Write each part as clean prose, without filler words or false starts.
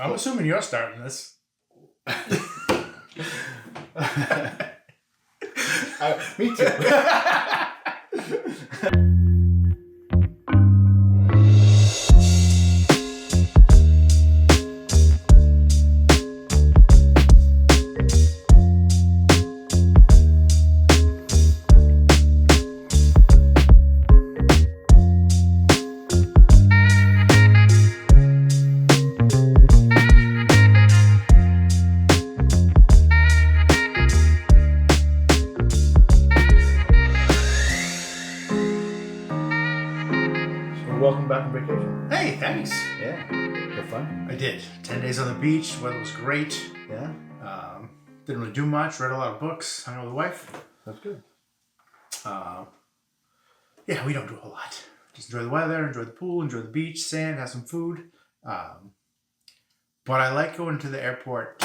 I'm assuming you're starting this. Me too. Welcome back from vacation. Hey, thanks. Yeah, had fun. I did. 10 days on the beach. Weather was great. Yeah, Didn't really do much. Read a lot of books. Hung out with the wife. that's good. Yeah, we don't do a whole lot. Just enjoy the weather, enjoy the pool, enjoy the beach, sand, have some food. But I like going to the airport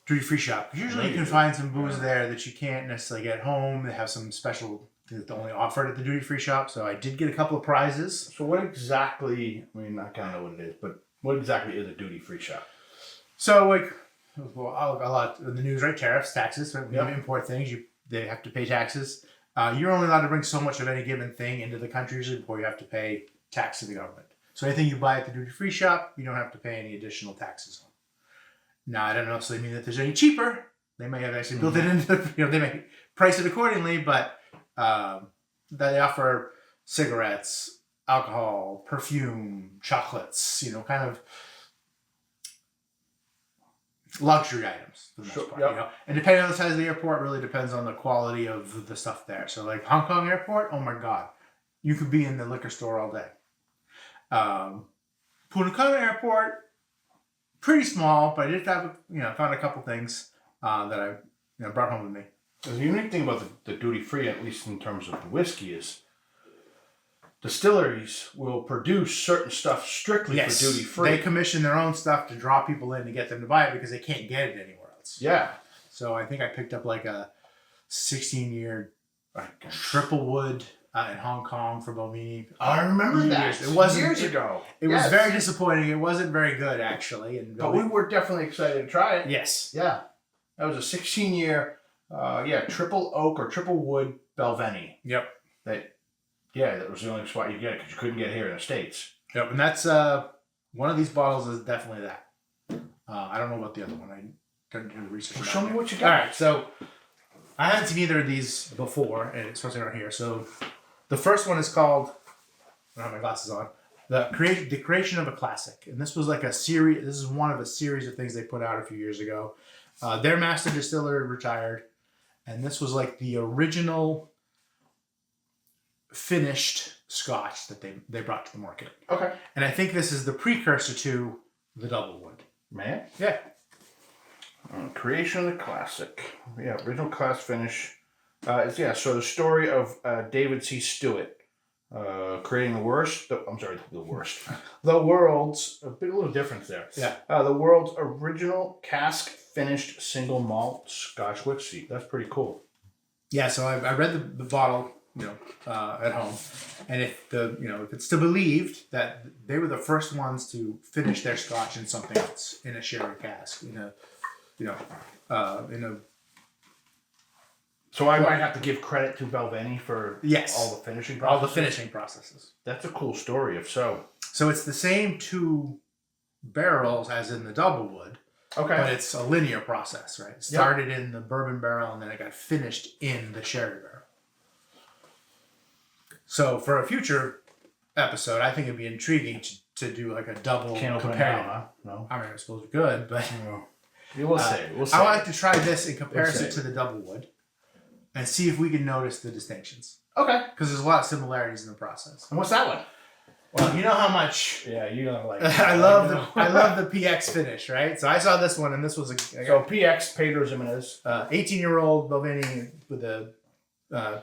duty-free shop. Usually you can find some booze there that you can't necessarily get at home. They have some special things that only offered at the duty-free shop. So I did get a couple of prizes. So what exactly, I mean, I kind of know what it is, but what exactly is a duty-free shop? So, like, well, a lot in the news, right? Tariffs, taxes. Right? When you import things, they have to pay taxes. You're only allowed to bring so much of any given thing into the country usually before you have to pay tax to the government. So anything you buy at the duty-free shop, you don't have to pay any additional taxes on. Now, I don't necessarily mean that there's any cheaper. They may have actually built it into, they may price it accordingly, but they offer cigarettes, alcohol, perfume, chocolates, kind of luxury items for the most part. Yep. And depending on the size of the airport, really depends on the quality of the stuff there. So like Hong Kong airport, oh my God, you could be in the liquor store all day. Punakana airport, pretty small, but I did have, found a couple things that I brought home with me. The unique thing about the duty-free, at least in terms of the whiskey, is distilleries will produce certain stuff strictly for duty-free. They commission their own stuff to draw people in to get them to buy it because they can't get it anywhere else. Yeah. So I think I picked up like a 16-year triple wood in Hong Kong for Balvenie. I remember that. It wasn't years ago. It was very disappointing. It wasn't very good, actually. But we were definitely excited to try it. Yes. Yeah. That was a 16-year, triple oak or triple wood Balvenie. Yep. That was the only spot you get it because you couldn't get it here in the States. Yep, and that's one of these bottles is definitely that. I don't know about the other one. I didn't do the research. Well, show me what you got. All right, so I haven't seen either of these before, and especially around here. So the first one is called, I don't have my glasses on, the creation of a classic. And this was like a series. This is one of a series of things they put out a few years ago. Their master distiller retired, and this was like the original finished Scotch that they brought to the market. Okay. And I think this is the precursor to the double wood. Man. Yeah. Creation of the classic. Yeah, original class finish. So the story of David C. Stewart creating the world's, a little difference there. Yeah. The world's original cask finished single malt Scotch whiskey. That's pretty cool. Yeah, so I read the bottle, at home, and if it's to believed that they were the first ones to finish their Scotch in something else, in a sherry cask, So I might have to give credit to Balvenie for all the finishing processes? All the finishing processes. That's a cool story, if so. So it's the same two barrels as in the double wood. Okay. But it's a linear process, right? It started in the bourbon barrel and then it got finished in the sherry barrel. So for a future episode, I think it'd be intriguing to do like a double comparative. No. I mean, I suppose we could, but We'll see. I would like to try this in comparison to the double wood and see if we can notice the distinctions. Okay. Because there's a lot of similarities in the process. And what's that one? Well, you know how much you don't like. I love the PX finish, right? So I saw this one, and this was PX Pedro Ximénez, 18-year-old Balvenie with a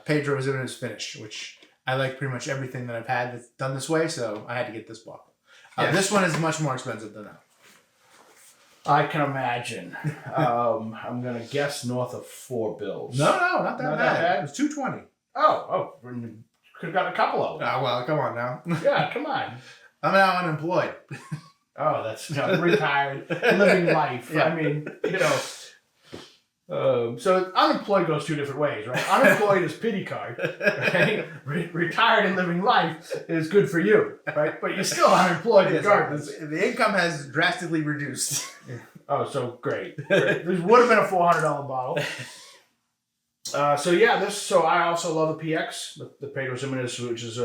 Pedro Ximénez finish, which I like pretty much everything that I've had that's done this way. So I had to get this bottle. This one is much more expensive than that. I can imagine. I'm gonna guess north of $4 bills. No, not that bad. It was $2.20. Oh, could have got a couple of them. Oh well, come on now. Yeah, come on. I'm now unemployed. Oh, that's retired, living life. Yeah. I mean, so unemployed goes two different ways, right? Unemployed is pity card, right? Retired and living life is good for you, right? But you're still unemployed regardless. The income has drastically reduced. Oh, so great. This would have been a $400 bottle. So I also love the PX, the Pedro Ximénez, which is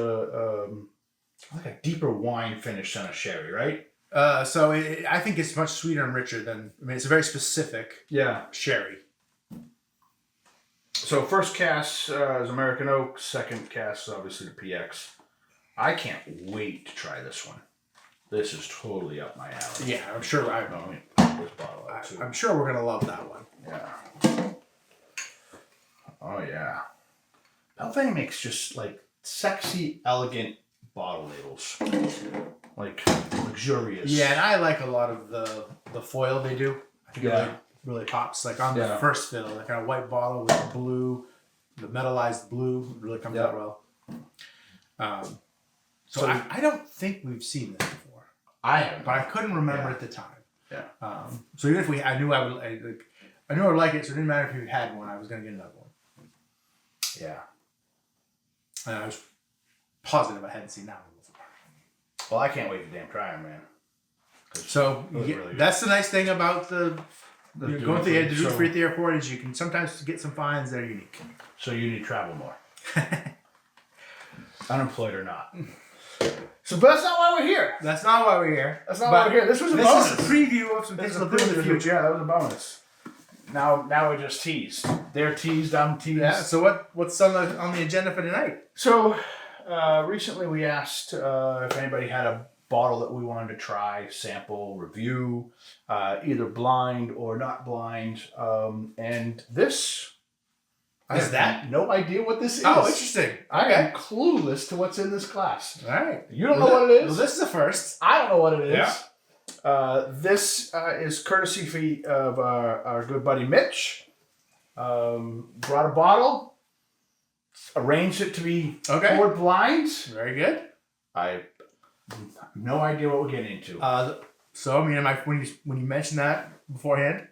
like a deeper wine finish than a sherry, right? I think it's much sweeter and richer than. I mean, it's a very specific sherry. So first cast is American Oak. Second cast is obviously the PX. I can't wait to try this one. This is totally up my alley. Yeah, I'm sure. Let me pop this bottle out too. I'm sure we're gonna love that one. Yeah. Oh yeah. Belvane makes just like sexy, elegant bottle labels, like luxurious. Yeah, and I like a lot of the foil they do. I think it really pops. Like on the first fill, the kind of white bottle with blue, the metallized blue really comes out well. So I don't think we've seen this before. I haven't, but I couldn't remember at the time. Yeah. So even if I knew I would like it, so it didn't matter if you had one. I was gonna get another one. Yeah. And I was positive I hadn't seen that one before. Well, I can't wait to damn try them, man. So really that's the nice thing about going to the duty free at the airport is you can sometimes get some finds that are unique. So you need to travel more, unemployed or not. But that's not why we're here. That's not why we're here. That's not why we're here. This was a bonus. This is a preview of some things we'll do in the future. Yeah, that was a bonus. Now we're just teased. They're teased. I'm teased. Yeah. So what's on the agenda for tonight? So recently we asked if anybody had a bottle that we wanted to try, sample, review, either blind or not blind. And this, I have no idea what this is. Oh, interesting. I am clueless to what's in this glass. All right. You don't know what it is? Well, this is the first. I don't know what it is. Yeah. This is courtesy of our good buddy Mitch. Brought a bottle, arranged it to be poured blind. Very good. I have no idea what we're getting into. So I mean, when you mentioned that beforehand,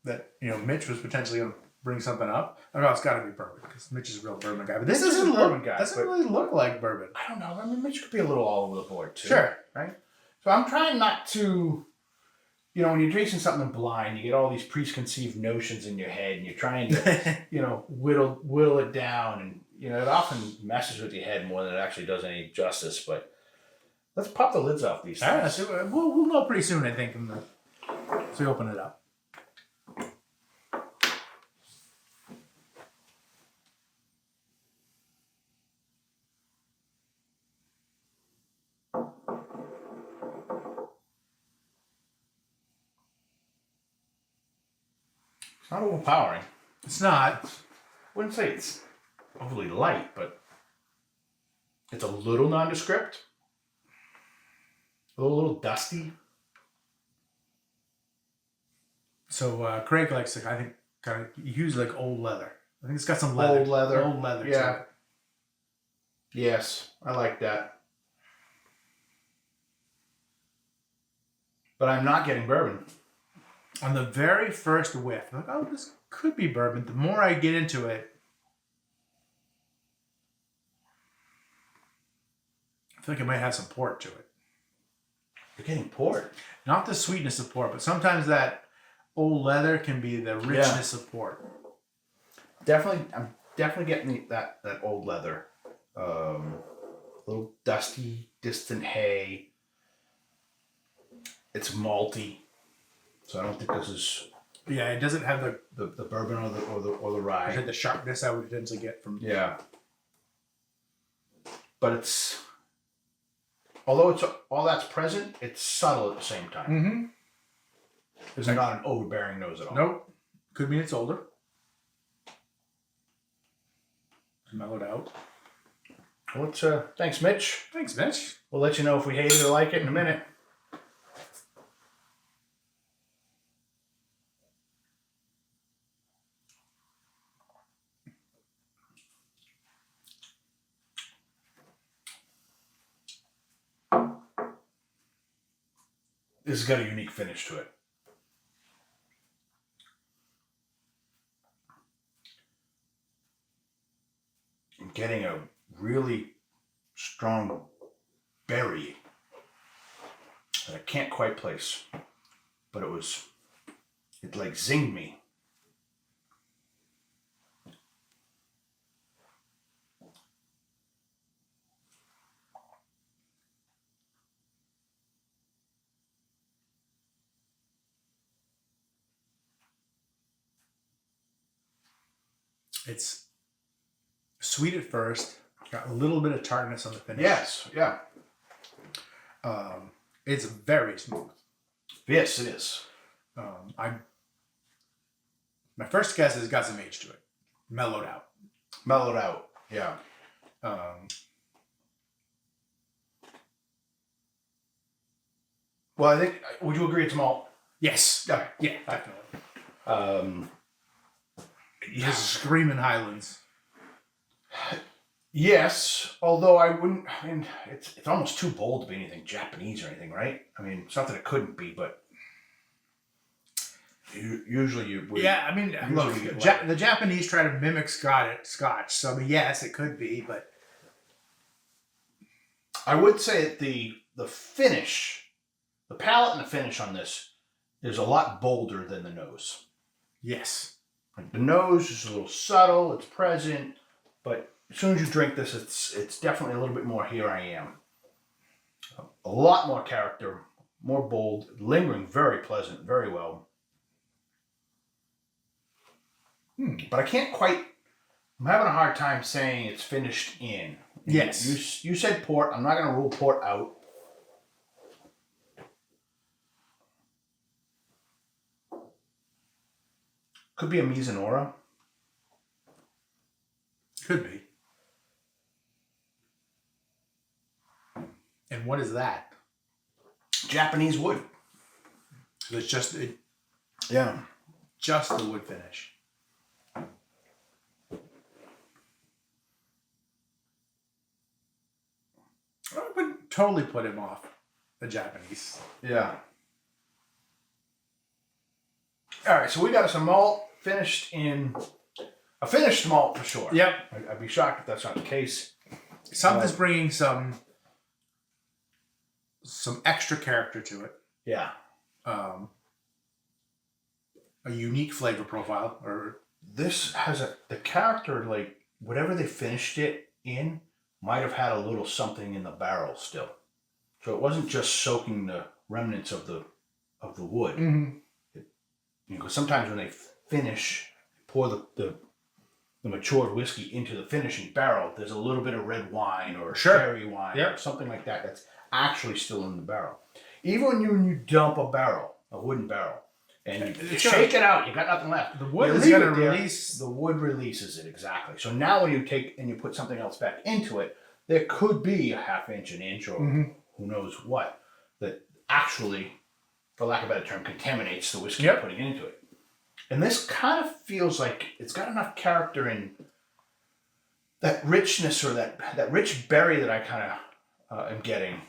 that Mitch was potentially going to bring something up, I know it's got to be bourbon because Mitch is a real bourbon guy. But this doesn't really look like bourbon. I don't know. I mean, Mitch could be a little all over the board too. Sure. Right. So I'm trying not to, when you're tasting something blind, you get all these preconceived notions in your head, and you're trying to, whittle it down, and it often messes with your head more than it actually does any justice. But let's pop the lids off these things. All right, so we'll know pretty soon, I think, so we open it up. It's not overpowering. It's not. I wouldn't say it's overly light, but it's a little nondescript. A little dusty. So Craig likes I think kind of use like old leather. I think it's got some leather. Old leather. Yeah. To it. Yes, I like that. But I'm not getting bourbon. On the very first whiff, I'm like, oh, this could be bourbon. The more I get into it, I feel like it might have some port to it. You're getting port. Not the sweetness of port, but sometimes that old leather can be the richness of port. I'm definitely getting that old leather. A little dusty, distant hay. It's malty. So I don't think this is. Yeah, it doesn't have the bourbon or the rye. It had the sharpness I would tend to get from. Yeah. But it's, although it's all that's present, it's subtle at the same time. Mm-hmm. It's not an overbearing nose at all. Nope. Could mean it's older. Mellowed out. Well, thanks, Mitch. Thanks, Mitch. We'll let you know if we hate it or like it in a minute. This has got a unique finish to it. I'm getting a really strong berry that I can't quite place, but it like zinged me. It's sweet at first, got a little bit of tartness on the finish. Yes, yeah. It's very smooth. Yes, it is. My first guess is got some age to it, mellowed out. Mellowed out, yeah. Well, I think, would you agree it's malt? Yes. Okay. Yeah, definitely. Yeah. Just screaming Highlands. Yes, although I wouldn't. I mean, it's almost too bold to be anything Japanese or anything, right? I mean, it's not that it couldn't be, but usually you would. Yeah, I mean, usually look, you get the Japanese try to mimic Scotch, so I mean, yes, it could be, but I would say that the finish, the palate and the finish on this is a lot bolder than the nose. yes. Like the nose is a little subtle, it's present, but as soon as you drink this, it's definitely a little bit more here I am. A lot more character, more bold, lingering, very pleasant, very well. But I can't quite. I'm having a hard time saying it's finished in. Yes. You said port. I'm not going to rule port out. Could be a Mizunara. Could be. And what is that? Japanese wood. It's just the wood finish. I would totally put him off the Japanese. Yeah. All right, so we got us a malt finished malt for sure. Yep. I'd be shocked if that's not the case. Something's bringing some extra character to it. Yeah. A unique flavor profile, or This has the character, like whatever they finished it in might have had a little something in the barrel still. So it wasn't just soaking the remnants of the wood. mm-hmm. Because sometimes when they pour the matured whiskey into the finishing barrel, there's a little bit of red wine or cherry wine or something like that that's actually still in the barrel. Even when you dump a wooden barrel, and you shake it out, you got nothing left. The wood is going to release. The wood releases it, exactly. So now when you take and you put something else back into it, there could be a half inch, an inch, or who knows what, that actually, for lack of a better term, contaminates the whiskey you're putting into it. And this kind of feels like it's got enough character in that richness, or that rich berry that I kind of am getting.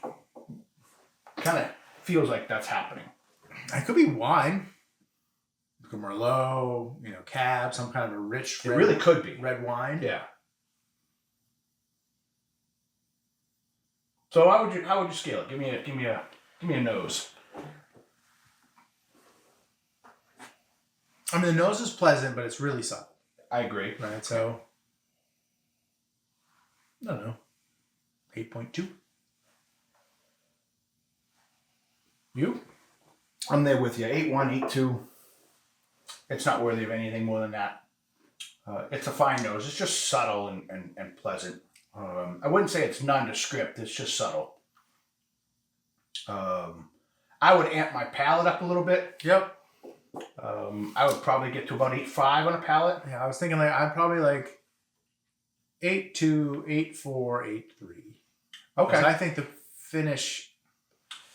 Kind of feels like that's happening. It could be wine. It could be Merlot, Cab, some kind of a rich. It really could be red wine. Yeah. So how would you scale it? Give me a nose. I mean, the nose is pleasant, but it's really subtle. I agree. Right, so I don't know, 8.2. You? I'm there with you. 8.1, 8.2. It's not worthy of anything more than that. It's a fine nose. It's just subtle and pleasant. I wouldn't say it's nondescript. It's just subtle. I would amp my palate up a little bit. Yep. I would probably get to about 8.5 on a palate. Yeah, I was thinking I'd probably 8.2, 8.4, 8.3. Okay. I think the finish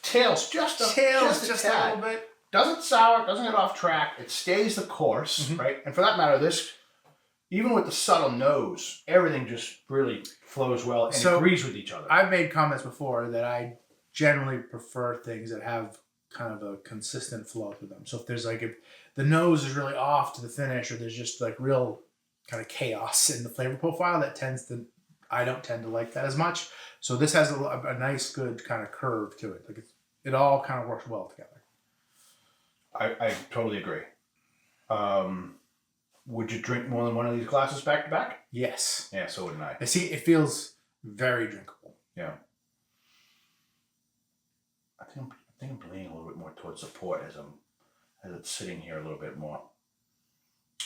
tails just a little bit. Doesn't sour, doesn't get off track. It stays the course, right? And for that matter, this, even with the subtle nose, everything just really flows well and agrees with each other. I've made comments before that I generally prefer things that have kind of a consistent flow through them. So if the nose is really off to the finish, or there's just like real kind of chaos in the flavor profile, I don't tend to like that as much. So this has a nice, good kind of curve to it. Like it all kind of works well together. I totally agree. Would you drink more than one of these glasses back to back? Yes. Yeah, so wouldn't I. I see. It feels very drinkable. Yeah. I think I'm leaning a little bit more towards the port as it's sitting here a little bit more.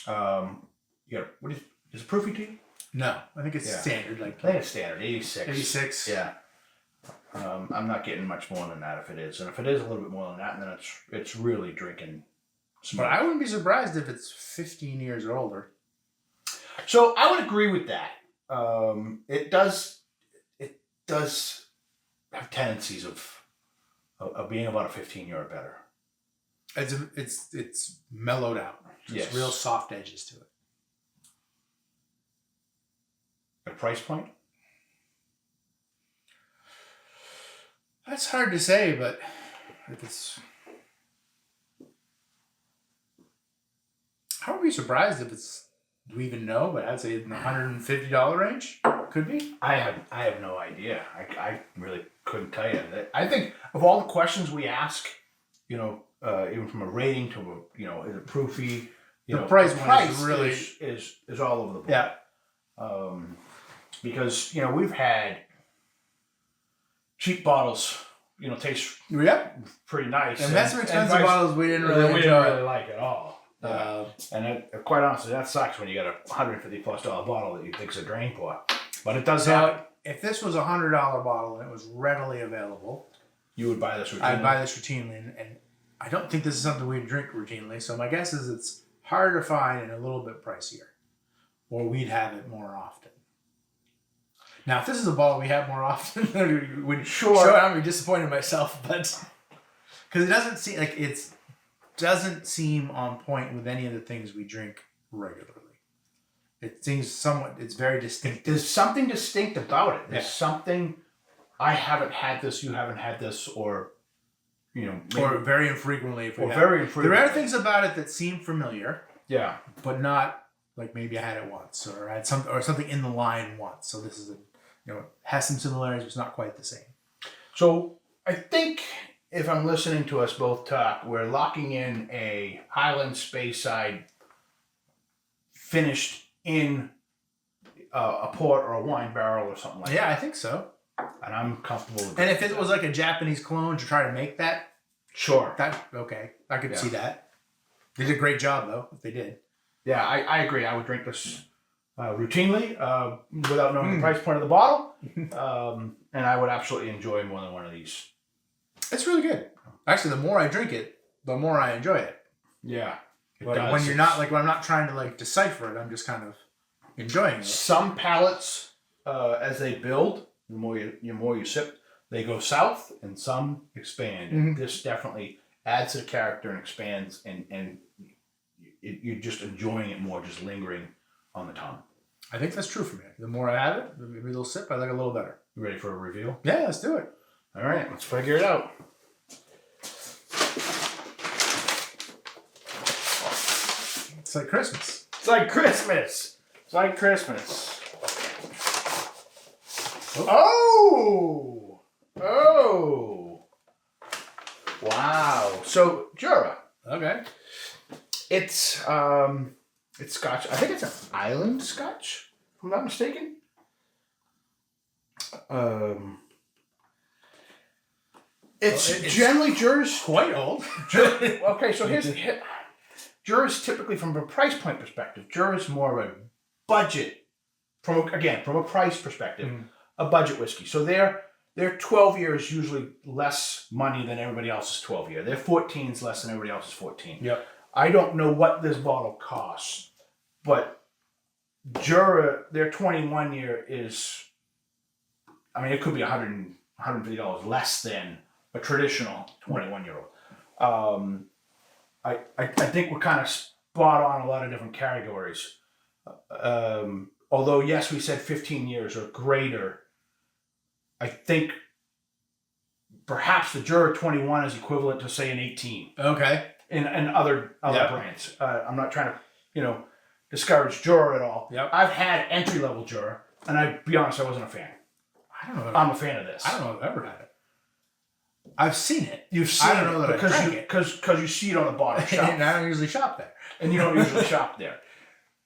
Is it proofy to you? No, I think it's standard. I think it's standard, 86. 86. Yeah. I'm not getting much more than that if it is. And if it is a little bit more than that, then it's really drinking smooth. But I wouldn't be surprised if it's 15 years or older. So I would agree with that. It does have tendencies of being about a 15-year or better. It's mellowed out. There's real soft edges to it. A price point? That's hard to say, but if it's... I would be surprised if it's... Do we even know? But I'd say in the $150 range. Could be. I have no idea. I really couldn't tell you. I think of all the questions we ask, even from a rating to is it proofy? The price is really is all over the board. Yeah. Because we've had cheap bottles, taste pretty nice, and that's some expensive bottles we didn't really like at all. Quite honestly, that sucks when you got a $150+ bottle that you think's a drain pour. But it does happen. If this was a $100 bottle and it was readily available, you would buy this routinely. I'd buy this routinely, and I don't think this is something we drink routinely. So my guess is it's harder to find and a little bit pricier, or we'd have it more often. Now, if this is a bottle we have more often, I would I'm disappointed in myself, but because it doesn't seem on point with any of the things we drink regularly. It seems it's very distinct. There's something distinct about it. There's something, I haven't had this, you haven't had this, or, or very infrequently. Very infrequently. There are things about it that seem familiar. Yeah. But not like maybe I had it once or I had something in the line once. So this is it has some similarities, but it's not quite the same. So I think if I'm listening to us both talk, we're locking in a Highland Speyside finished in a port or a wine barrel or something like that. Yeah, I think so. And I'm comfortable with that. And if it was like a Japanese clone to try to make that, sure. Okay. I could see that. They did a great job, though, if they did. Yeah, I agree. I would drink this routinely without knowing the price point of the bottle. And I would absolutely enjoy more than one of these. It's really good. Actually, the more I drink it, the more I enjoy it. Yeah. When I'm not trying to decipher it, I'm just kind of enjoying it. Some palates, as they build, the more you sip, they go south, and some expand. Mm-hmm. And this definitely adds to the character and expands, and you're just enjoying it more, just lingering on the tongue. I think that's true for me. The more I have it, every little sip, I like it a little better. You ready for a reveal? Yeah, let's do it. All right, let's figure it out. It's like Christmas. It's like Christmas. It's like Christmas. Oh! Wow. So, Jura. Okay. It's Scotch. I think it's an island Scotch, if I'm not mistaken. It's generally Jura's quite old. Okay, so Jura's typically from a price point perspective. Jura's more of a budget from a price perspective, a budget whiskey. So their 12 year is usually less money than everybody else's 12 year. Their 14 is less than everybody else's 14. Yep. I don't know what this bottle costs, but Jura, their 21 year is, it could be $150 less than a traditional 21-year-old. I think we're kind of spot on a lot of different categories. Although, yes, we said 15 years or greater, I think perhaps the Jura 21 is equivalent to say an 18 Okay. in other Yep. brands. I'm not trying to discourage Jura at all. Yep. I've had entry level Jura, and I be honest, I wasn't a fan. I don't know. I'm a fan of this. I don't know if I've ever had it. I've seen it. You've seen I don't know it that I drank it. because you see it on the bottom shelf, And I don't usually shop there. and you don't usually shop there.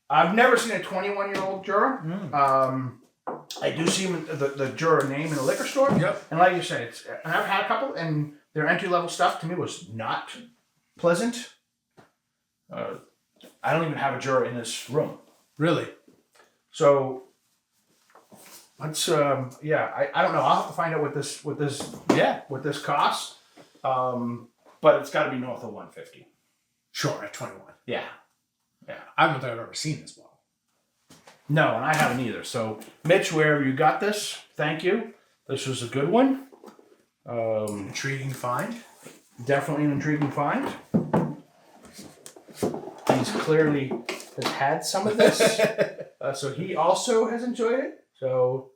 I've never seen a 21-year-old Jura. I do see the Jura name in the liquor store. Yep. And like you said, and I've had a couple, and their entry-level stuff to me was not pleasant. I don't even have a Jura in this room. Really? So let's I don't know. I'll have to find out what this costs. But it's got to be north of 150. Sure, at 21. Yeah. I don't think I've ever seen this bottle. No, and I haven't either. So, Mitch, wherever you got this, thank you. This was a good one. Intriguing find. Definitely an intriguing find. He's clearly has had some of this, so he also has enjoyed it. So,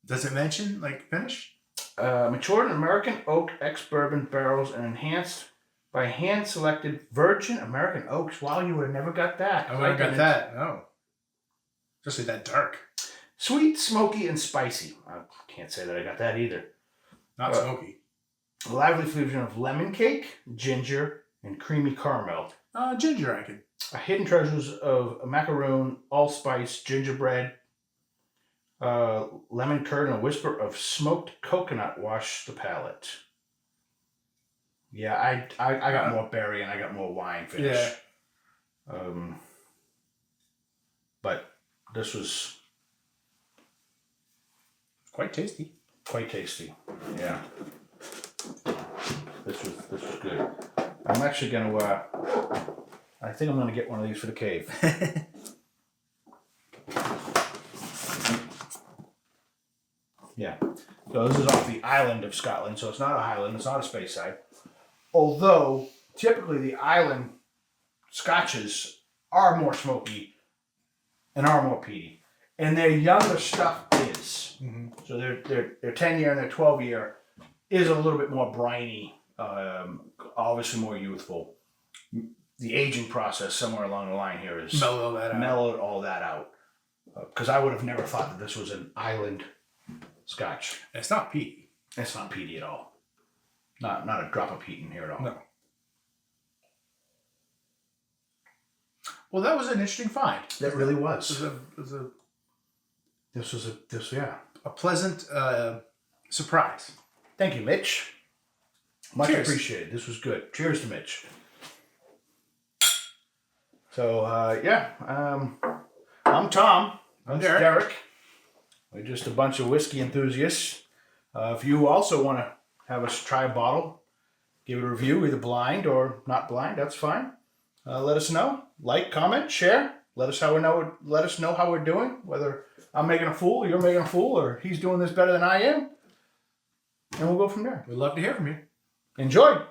Does it mention, finish? matured in American oak ex-bourbon barrels and enhanced by hand-selected virgin American oaks. Wow, you would have never got that. I would have got that. No. Especially that dark. Sweet, smoky, and spicy. I can't say that I got that either. Not smoky. A lively fusion of lemon cake, ginger, and creamy caramel. Ginger, I could. Hidden treasures of macaroon, allspice, gingerbread, lemon curd, and a whisper of smoked coconut wash the palate. Yeah, I got more berry and I got more wine finish. Yeah. But this was Quite tasty. quite tasty. Yeah. This was good. I'm actually gonna I think I'm gonna get one of these for the cave. Yeah. So this is off the island of Scotland, so it's not a highland, it's not a space side. Although typically the island scotches are more smoky and are more peaty. And their younger stuff is. Mm-hmm. So their 10-year and their 12-year is a little bit more briny, obviously more youthful. The aging process somewhere along the line here is mellowed all that out. Because I would have never thought that this was an island Scotch. It's not peaty. It's not peaty at all. Not a drop of peat in here at all. No. Well, that was an interesting find. That really was. This was a pleasant surprise. Thank you, Mitch. Much Cheers. appreciated. This was good. Cheers to Mitch. So, I'm Tom. I'm That's Derek. Derek. We're just a bunch of whiskey enthusiasts. If you also want to have us try a bottle, give it a review, either blind or not blind, that's fine. Let us know. Like, comment, share. Let us know how we're doing. Whether I'm making a fool, or you're making a fool, or he's doing this better than I am. And we'll go from there. We'd love to hear from you. Enjoy.